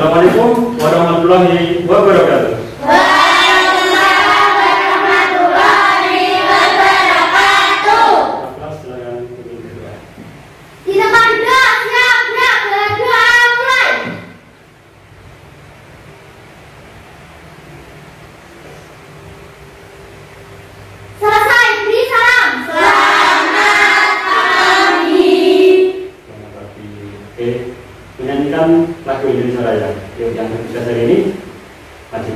Assalamualaikum warahmatullahi wabarakatuh. Menyanyikan lagu Indonesia Raya yang kita hari ini maju.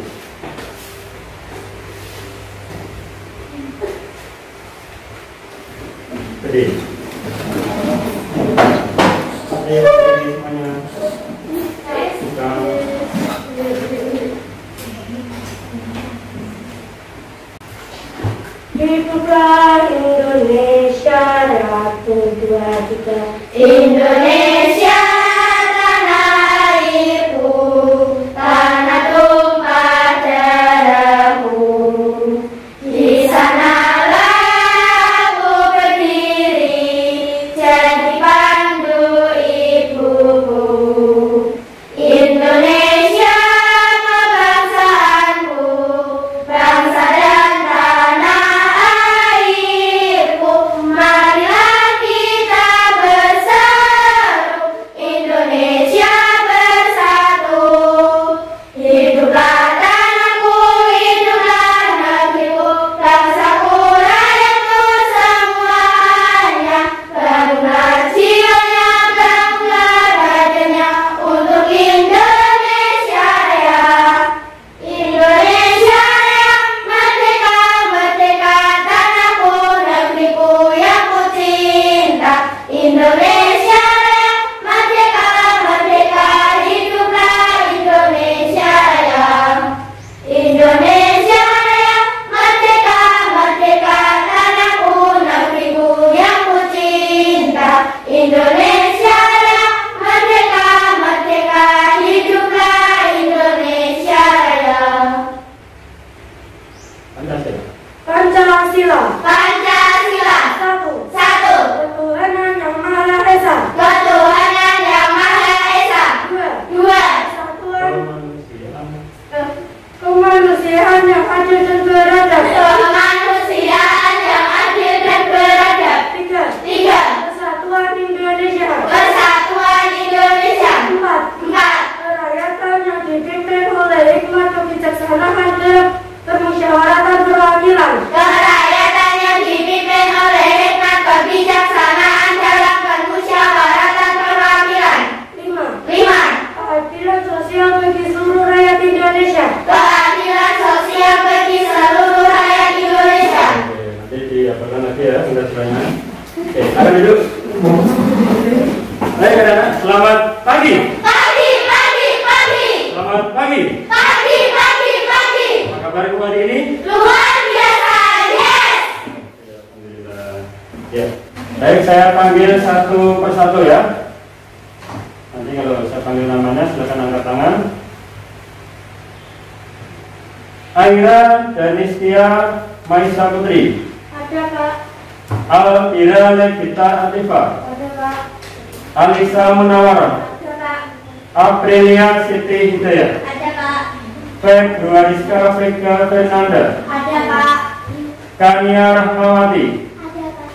Jadi semuanya hiduplah Indonesia Ratu 2 3 Indonesia Selamat pagi. Selamat pagi. Apa kabar hari ini? Luar biasa, yes. Alhamdulillah. Ya. Baik, saya panggil satu persatu ya. Nanti kalau saya panggil namanya silakan angkat tangan. Aira Danistia Maisa Putri. Ada, Pak. Alira Legita Atifa. Ada, Pak. Alisa Munawara. Ada, Pak. Aprilia Siti Hidayat. Ada, Pak. Februariska Vega Fernanda. Ada, Pak. Kania Rahmawati. Ada, Pak.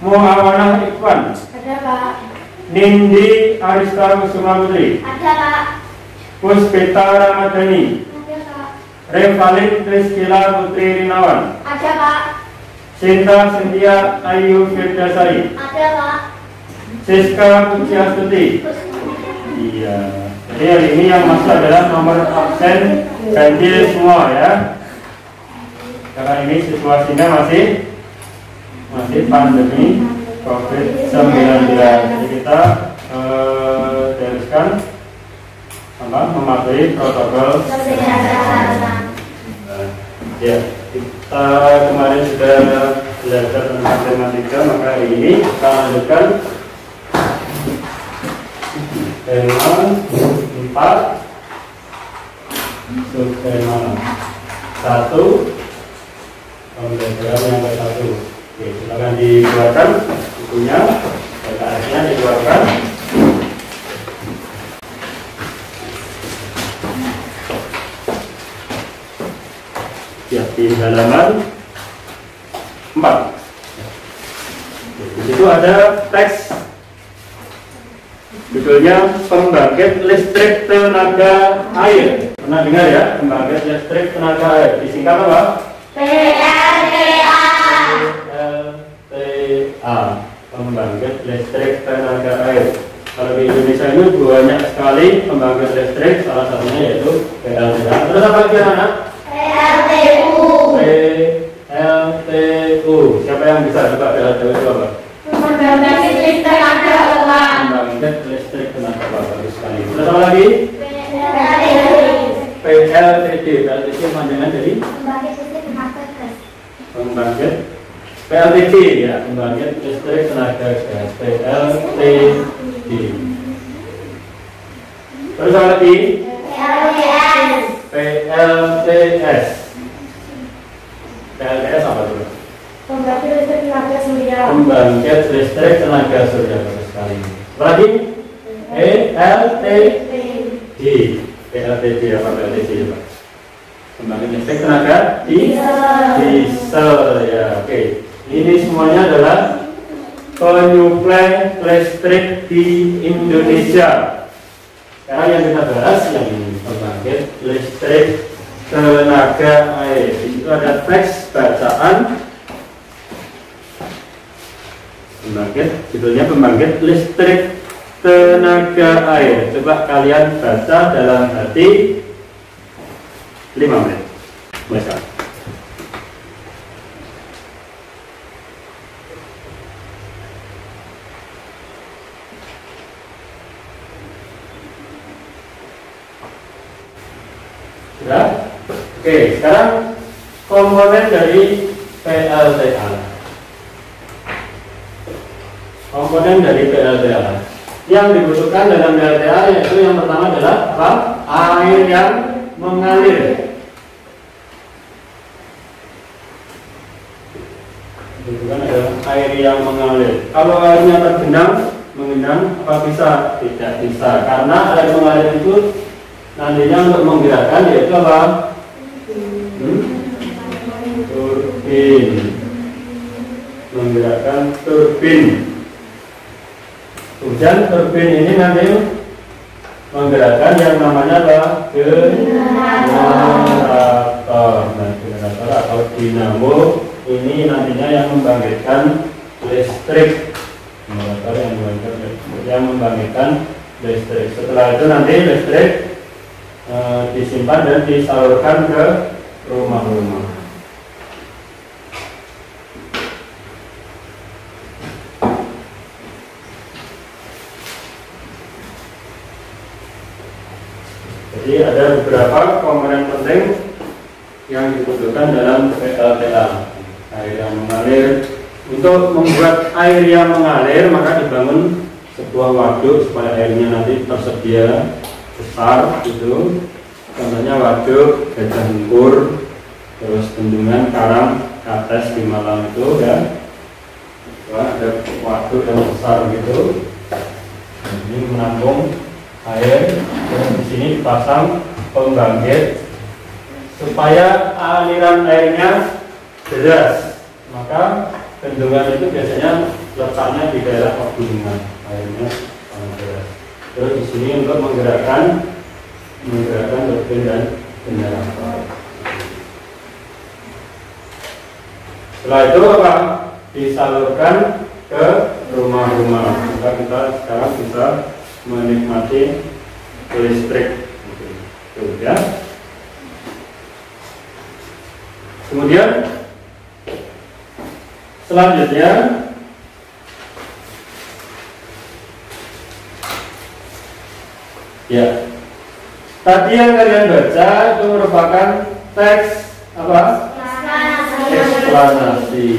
Muawanah Ikhwan. Ada, Pak. Nindi Arista Kusuma Putri. Ada, Pak. Puspita Ramadhani. Ada, Pak. Revalin Triskila Putri Rinawan. Ada, Pak. Sinta Cynthia Ayu Firdasari. Ada, Pak. Siska Pujiastuti. Iya. Jadi hari ini yang masuk adalah nomor absen ganjil semua ya. Karena ini situasinya masih pandemi COVID-19. Jadi kita haruskan mematuhi protokol kesehatan. Ya, kita kemarin sudah belajar tentang matematika, maka hari ini kita lanjutkan tema 4 subtema 1 pembelajaran yang ke-1. Oke, silakan dikeluarkan bukunya, PKS-nya dikeluarkan. halaman 4. Di situ ada teks judulnya pembangkit listrik tenaga air. Pernah dengar ya, pembangkit listrik tenaga air? Disingkat apa? PLTA. PLTA, pembangkit listrik tenaga air. Kalau di Indonesia ini banyak sekali pembangkit listrik, salah satunya yaitu PLTA. Terus apa lagi anak? PLTU. PLTU. Siapa yang bisa coba PLTU itu apa? Pembangkit listrik tenaga uap. Pembangkit listrik tenaga uap. Bagus sekali. Terus apa lagi? PLTD. PLTD. PLTD panjangan dari Pembangkit listrik tenaga gas. pembangkit PLTD ya, pembangkit listrik tenaga gas. PLTD. Terus apa lagi? PLTS. PLTS. PLTS apa tuh? Pembangkit listrik tenaga surya. Pembangkit listrik tenaga surya. Bagus sekali. Apa lagi? PLTD. PLTD apa PLTD coba? Pembangkit listrik tenaga diesel ya. Oke. Ini semuanya adalah penyuplai listrik di Indonesia. Sekarang yang kita bahas yang pembangkit listrik tenaga air. Di situ ada teks bacaan pembangkit, judulnya pembangkit listrik tenaga air. Coba kalian baca dalam hati 5 menit. Baca. Sudah? Oke, sekarang komponen dari PLTA. Komponen dari PLTA yang dibutuhkan dalam PLTA yaitu yang pertama adalah apa? Air yang mengalir. Dibutuhkan adalah air yang mengalir. Kalau airnya tergenang, mengenang, apa bisa? Tidak bisa, karena air mengalir itu nantinya untuk menggerakkan yaitu apa? Turbin. Menggerakkan turbin. Kemudian turbin ini nanti menggerakkan yang namanya apa? Generator. Nah, generator atau dinamo ini nantinya yang membangkitkan listrik. Generator yang membangkitkan listrik. Setelah itu nanti listrik disimpan dan disalurkan ke rumah-rumah. Jadi ada beberapa komponen penting yang dibutuhkan dalam PLTA. Air yang mengalir. Untuk membuat air yang mengalir maka dibangun sebuah waduk supaya airnya nanti tersedia besar gitu. Contohnya waduk Gajah Mungkur, terus bendungan Karang Kates di Malang itu ya. Wah, ada waduk yang besar gitu. Ini menampung air. Dan di sini dipasang pembangkit supaya aliran airnya deras. Maka bendungan itu biasanya letaknya di daerah pegunungan, airnya sangat deras. Terus di sini untuk menggerakkan turbin dan generator. Setelah itu apa? Disalurkan ke rumah-rumah. Maka kita sekarang bisa menikmati listrik. Ya. Kemudian selanjutnya ya, tadi yang kalian baca itu merupakan teks apa? Eksplanasi.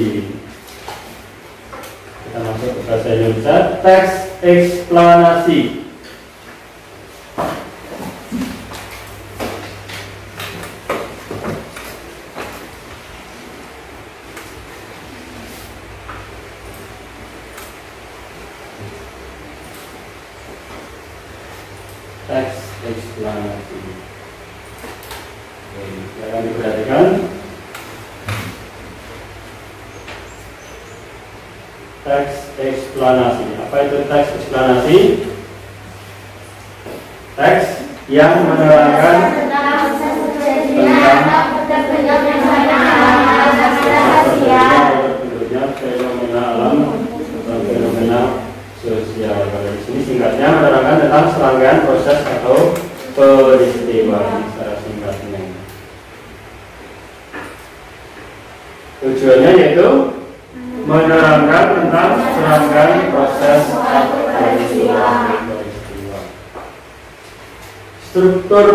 Kita masuk ke bahasa Indonesia, teks eksplanasi. Teks eksplanasi. Jangan diperhatikan. teks eksplanasi. Apa itu teks eksplanasi? Teks yang menerangkan tentang fenomena alam atau fenomena sosial. Pada di sini singkatnya menerangkan tentang serangkaian proses atau peristiwa secara singkatnya. Tujuannya yaitu menerangkan tentang serangkaian proses atau peristiwa. Struktur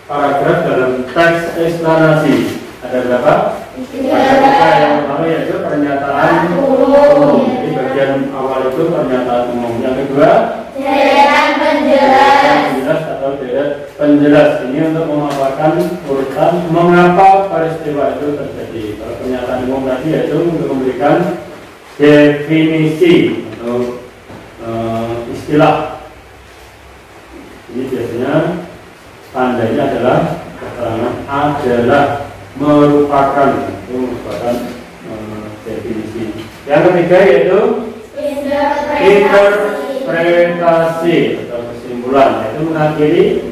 paragraf dalam teks eksplanasi ada berapa? Ada yang pertama yaitu pernyataan umum. Jadi bagian awal itu pernyataan umum. Yang kedua, deretan penjelas. Penjelas atau deret penjelas. Ini untuk memaparkan urutan mengapa peristiwa itu terjadi. Kalau pernyataan umum tadi yaitu untuk memberikan definisi atau istilah. Ini biasanya tandanya adalah keterangan adalah merupakan, itu merupakan definisi. Yang ketiga yaitu interpretasi atau kesimpulan, yaitu mengakhiri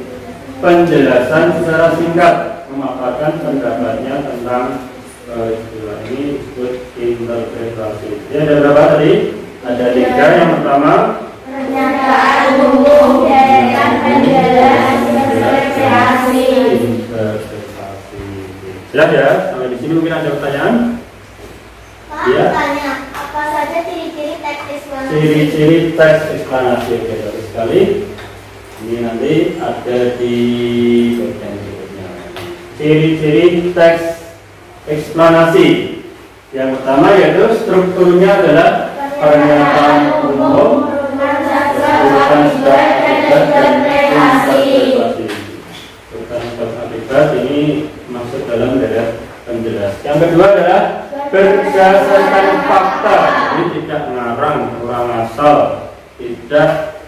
penjelasan secara singkat, memaparkan pendapatnya tentang istilah ini disebut interpretasi. Jadi ada berapa tadi? Ada 3. Yang pertama Pernyataan umum, deretan penjelas, interpretasi. Jelas ya? Sampai di sini mungkin ada pertanyaan? Pak, Ya. tanya, apa saja ciri-ciri teks eksplanasi? Ciri-ciri teks eksplanasi. Oke, bagus sekali. Ini nanti ada di bagian berikutnya. Ciri-ciri teks eksplanasi. Yang pertama yaitu strukturnya adalah pernyataan umum, urutan sebab akibat dan interpretasi. Urutan sebab akibat ini masuk dalam deret penjelas. Yang kedua adalah berdasarkan fakta, jadi tidak ngarang, kurang asal, tidak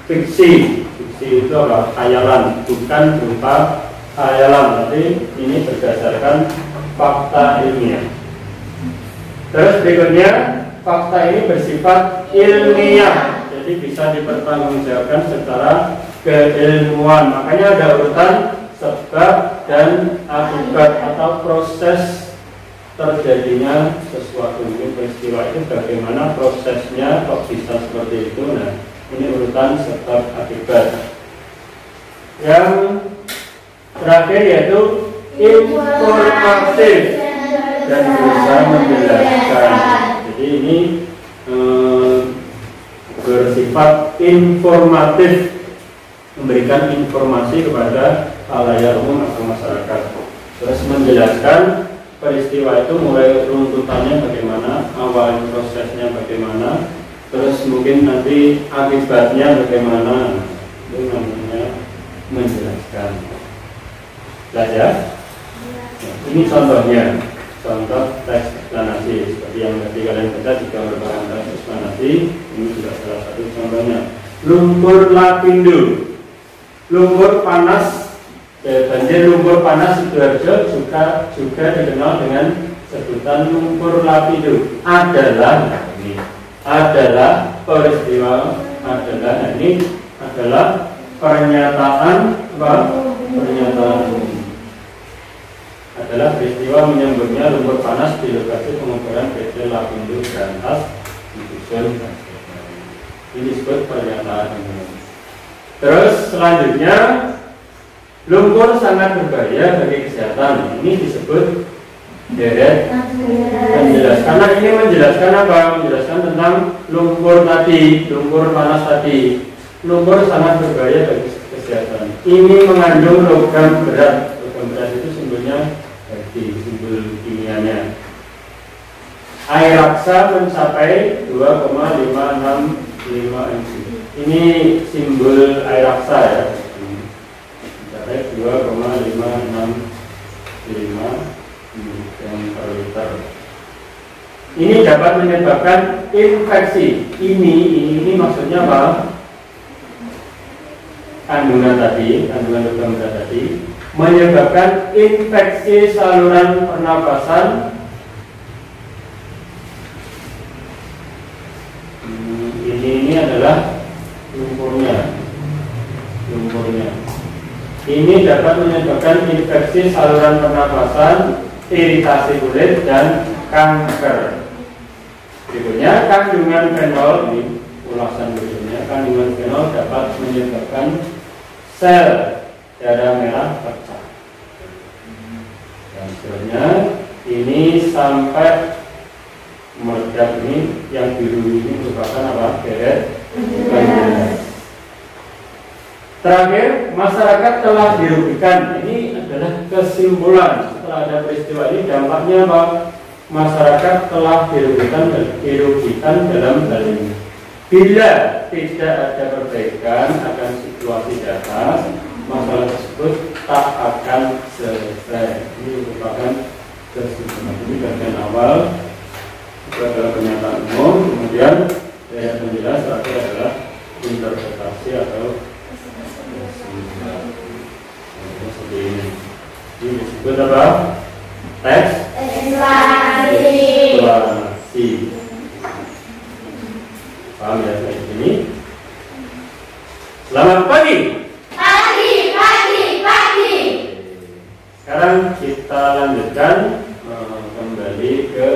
fiksi. Fiksi itu apa? Khayalan, bukan berupa khayalan, tapi ini berdasarkan fakta ilmiah. Terus berikutnya, fakta ini bersifat ilmiah, jadi bisa dipertanggungjawabkan secara keilmuan. Makanya ada urutan sebab dan akibat atau proses terjadinya sesuatu. Ini peristiwa itu bagaimana prosesnya, kok bisa seperti itu. Nah, ini urutan sebab akibat. Yang terakhir yaitu informatif dan berusaha menjelaskan. Jadi ini bersifat informatif, memberikan informasi kepada khalayak umum atau masyarakat. Terus menjelaskan peristiwa itu mulai runtutannya bagaimana, awal prosesnya bagaimana, terus mungkin nanti akibatnya bagaimana. Itu namanya menjelaskan. Jelas ya? Ini contohnya, contoh teks eksplanasi seperti yang tadi kalian baca jika merupakan teks eksplanasi. Ini juga salah satu contohnya. Lumpur lapindo, lumpur panas, banjir lumpur panas Sidoarjo juga dikenal dengan sebutan lumpur lapindo. Adalah peristiwa, ini adalah pernyataan umum. Adalah peristiwa menyembunyinya lumpur panas di lokasi pengukuran PT Lapindo Berantas di Dusun. Ini disebut pernyataan umum. Terus selanjutnya, lumpur sangat berbahaya bagi kesehatan. Ini disebut deret penjelas. Karena ini menjelaskan apa? Menjelaskan tentang lumpur tadi, lumpur panas tadi. Lumpur sangat berbahaya bagi kesehatan. Ini mengandung logam berat. Logam berat itu simbolnya di simbol kimianya. Air raksa mencapai 2,565 mg. Ini simbol air raksa ya. Mencapai 2,565 mg/liter. Ini dapat menyebabkan infeksi. Ini maksudnya apa? Kandungan logam berat tadi menyebabkan infeksi saluran pernapasan Ini adalah lumpurnya. Ini dapat menyebabkan infeksi saluran pernapasan, iritasi kulit, dan kanker. Berikutnya, kandungan fenol. Ini ulasan berikutnya. Kandungan fenol dapat menyebabkan sel darah merah pecah. Dan seterusnya, ini sampai meledak. Ini yang biru ini merupakan apa? Beret. Terakhir, masyarakat telah dirugikan. Ini adalah kesimpulan setelah ada peristiwa ini. Dampaknya apa? Masyarakat telah dirugikan dalam hal ini. Bila tidak ada perbaikan akan situasi di atas, masalah tersebut tak akan selesai. Ini merupakan kesimpulan. Ini bagian awal. Itu adalah pernyataan umum. Kemudian yang menjelas adalah interpretasi atau seperti ini. Ini disebut apa? Teks eksplanasi. Paham ya sampai sini? Selamat pagi. Pagi. Sekarang kita lanjutkan kembali ke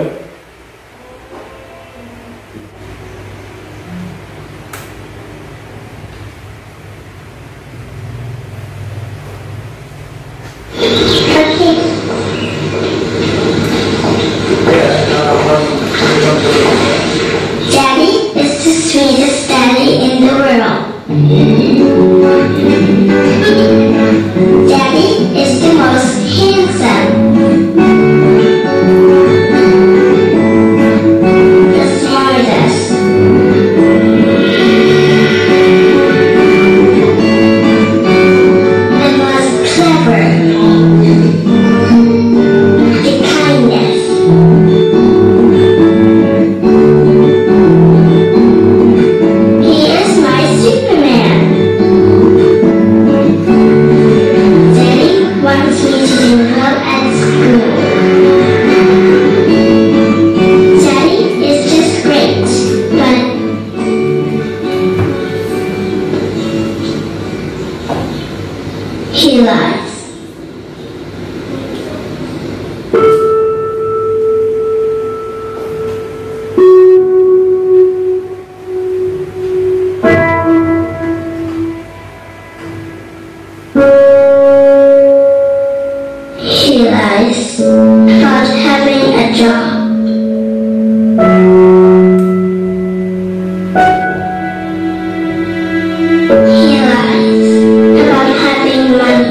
Daddy is the sweetest daddy in the world. Daddy is the most handsome. The smartest. The most clever. The kindest. He is my Superman. Daddy wants me to do well at school. Daddy is just great, but he lies. He lies about having a job. He lies about having money.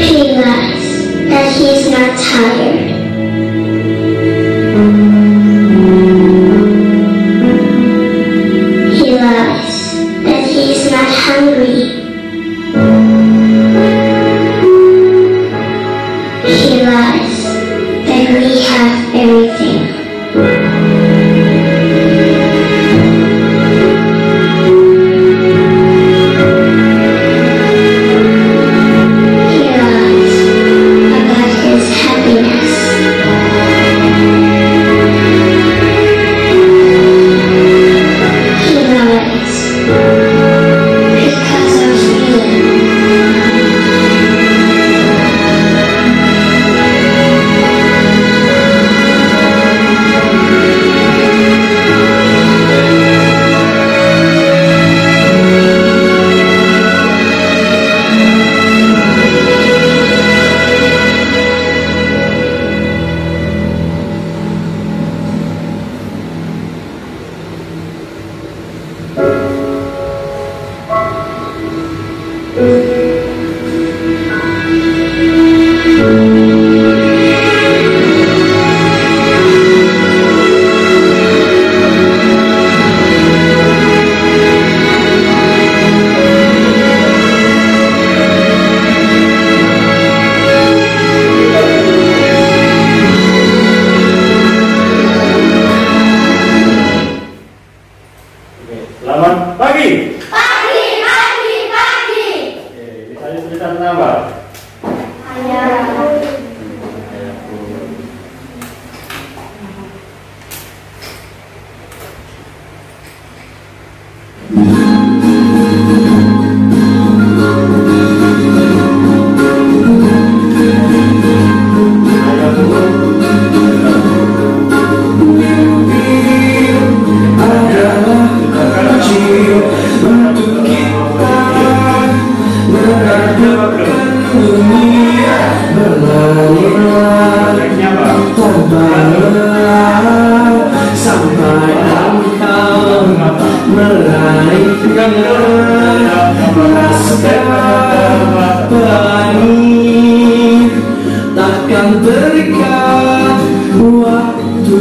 He lies that he's not tired. He lies that he's not hungry. He lies that we have everything. He lies about his happiness. He lies because pelangi takkan terikat waktu.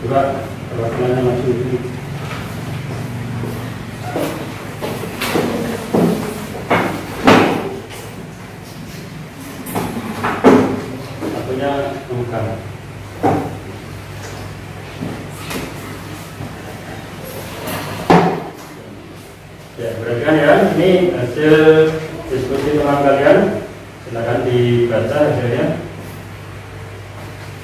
Coba perwakilannya langsung ini. Satunya bukan. ini hasil diskusi teman kalian, silakan dibaca hasilnya.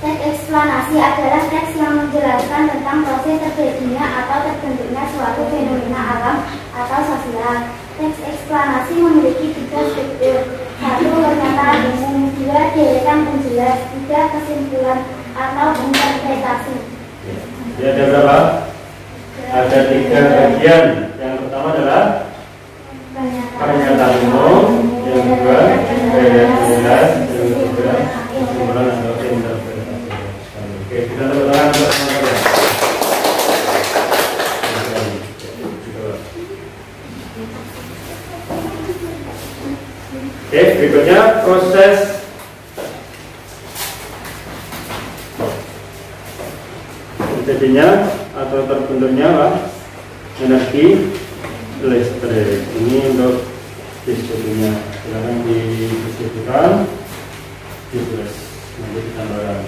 Teks eksplanasi adalah teks yang menjelaskan tentang proses terjadinya atau terbentuknya suatu fenomena alam atau sosial. Teks eksplanasi memiliki 3 struktur. 1. Pernyataan umum. 2. Deretan penjelas. 3. Kesimpulan atau interpretasi. Ya, ada berapa? Ada 3 bagian. Yang pertama adalah pernyataan umum, yang kedua deretan penjelas, yang ketiga kesimpulan atau interpretasi. Oke, kita tepuk tangan untuk teman-teman. Oke, berikutnya proses terjadinya atau terbentuknya energi listrik. Ini untuk diskusinya. Silakan didiskusikan, ditulis nanti ditambahkan.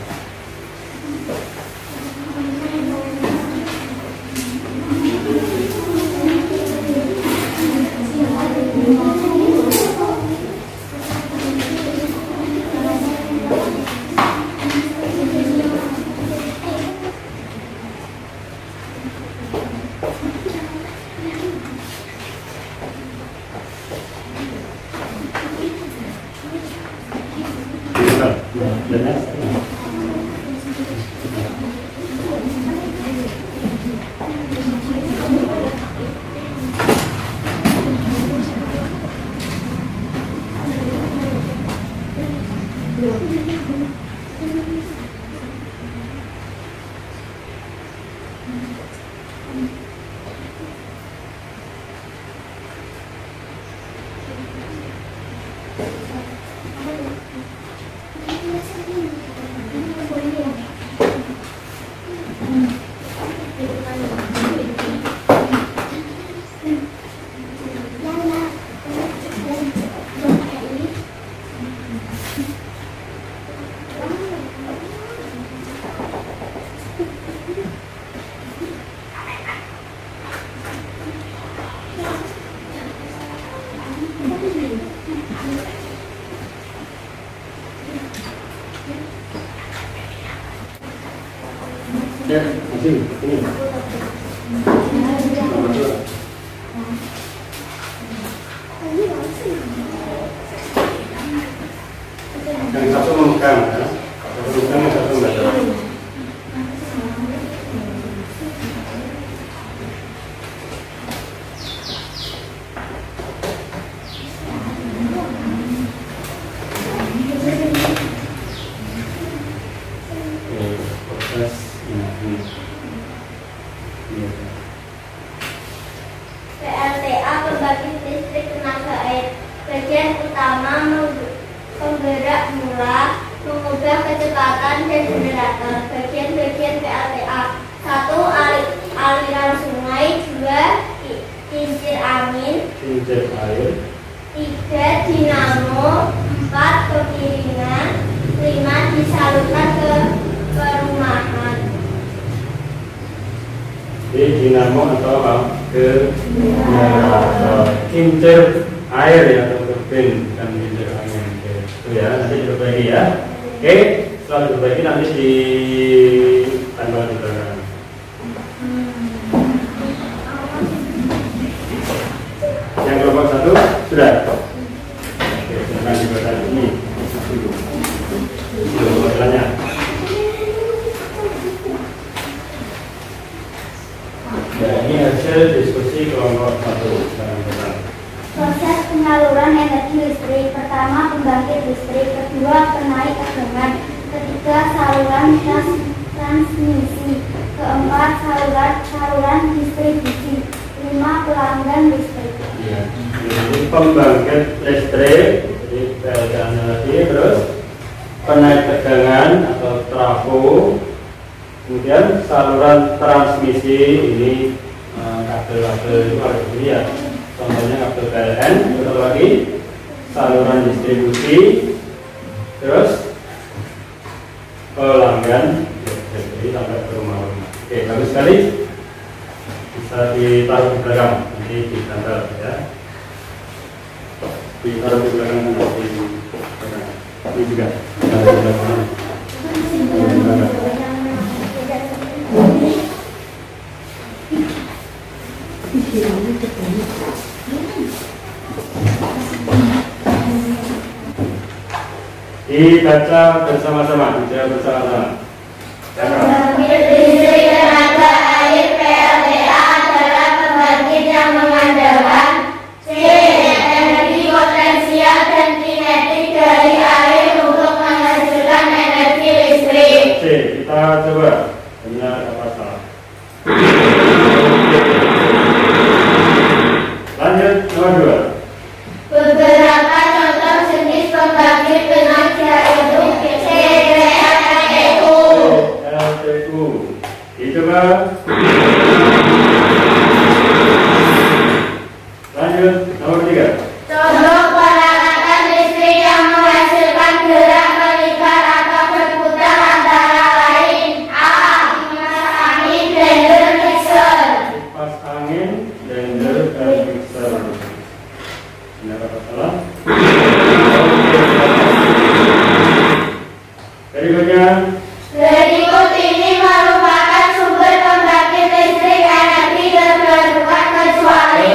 Ya, masih ini. Yang satu memegang, ya. Satu memegang, yang satu membaca. PLTA pembangkit listrik tenaga air. Bagian utama penggerak mula, mengubah kecepatan dan generator. Bagian-bagian PLTA: 1. Aliran sungai. 2. Kincir angin. Kincir air. 3. Dinamo. 4. Kekiringan. 5. Disalurkan ke perumahan. Jadi dinamo atau apa? Ke generator. Kincir air ya, atau turbin, bukan kincir angin. Itu ya, nanti diperbaiki ya. Oke, setelah diperbaiki nanti ditambah di belakang. Yang kelompok 1 sudah. Oke, silakan dibaca ini. Masalahnya. Ya, ini hasil diskusi kelompok 1. Proses penyaluran energi listrik. Pertama, pembangkit listrik. Kedua, penaik tegangan. Ketiga, saluran transmisi. Keempat, saluran distribusi. 5. Pelanggan listrik. Ya, ini pembangkit listrik, jadi PLTA-nya lagi, terus penaik tegangan atau trafo, kemudian saluran transmisi, ini kabel-kabel itu harus ini ya, contohnya kabel PLN, terus lagi saluran distribusi, terus pelanggan, jadi sampai ke rumah-rumah. Oke, bagus sekali, bisa ditaruh di belakang, nanti ditambah ya. Ditaruh di belakang ini juga. Taruh di belakang. Dibaca bersama-sama, dijawab bersama-sama. Pembangkit listrik tenaga air PLTA adalah pembangkit yang mengandalkan C. Energi potensial dan kinetik dari air untuk menghasilkan energi listrik. C. Kita coba benar apa salah. Lanjut nomor 2. Beberapa contoh jenis pembangkit tenaga itu C. LTU. Dicoba. Lanjut nomor 3. Contoh peralatan listrik yang menghasilkan gerak melingkar atau berputar antara lain A. Kipas angin, blender, mixer. Kipas angin, blender, dan mixer. Benar apa salah? Berikutnya. Berikut ini merupakan sumber pembangkit listrik energi terbarukan kecuali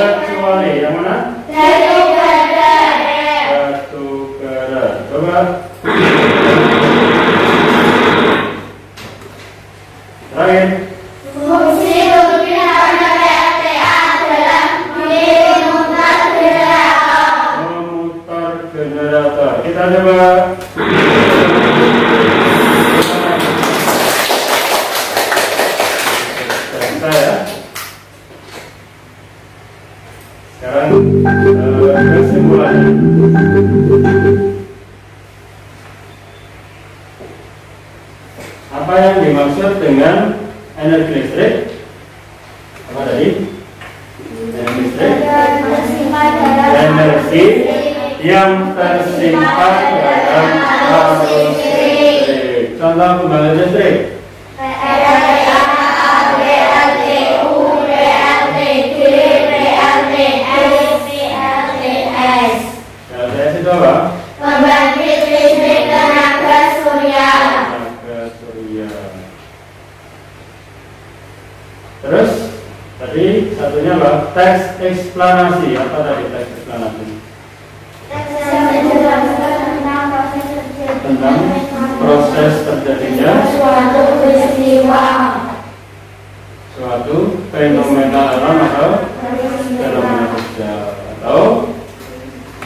yang mana? batu bara. Batu bara. Coba. Terakhir. Fungsi rutin pada PLTA adalah memutar generator. Memutar generator. Kita coba. Ya. Sekarang kesimpulannya. Apa yang dimaksud dengan energi listrik? Apa tadi? Energi listrik. Energi yang tersimpan dalam arus listrik. Contoh pembangkit listrik. Pembangkit listrik tenaga surya. Terus tadi satunya apa? Teks eksplanasi. Apa tadi teks eksplanasi? Tentang proses terjadinya suatu peristiwa, suatu fenomena alam atau fenomena sosial, atau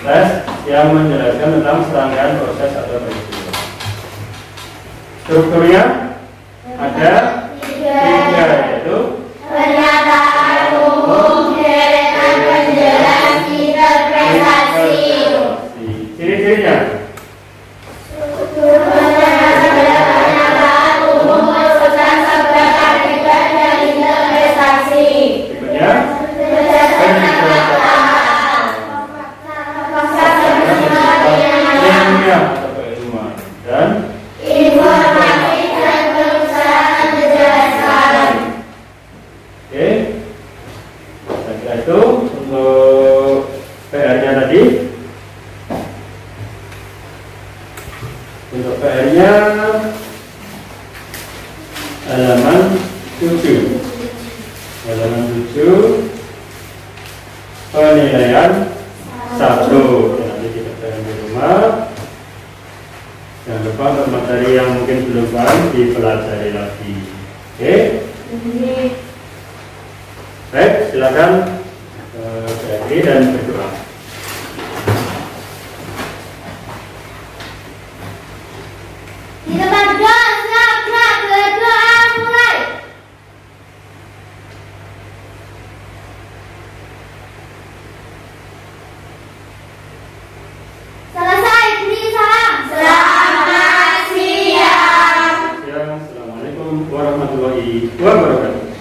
tes yang menjelaskan tentang serangkaian proses atau peristiwa. Strukturnya ada 3, yaitu pernyataan umum, deretan penjelas, interpretasi. Ciri-cirinya Pernyataan umum merupakan sebab akibat dan interpretasi. berikutnya ilmiah atau keilmuan dan Informasi dan perusahaan menjelaskan. oke. Saya kira itu untuk PR-nya tadi. Untuk PR-nya halaman 7. Halaman 7 penilaian 1. Nanti kita kerjakan di rumah. Jangan lupa untuk materi yang mungkin belum paham dipelajari lagi. Oke? Baik, silakan berdiri dan berdoa. Di tempat gerak berdoa mulai. Selesai, beri salam. Selamat siang. Assalamualaikum warahmatullahi wabarakatuh.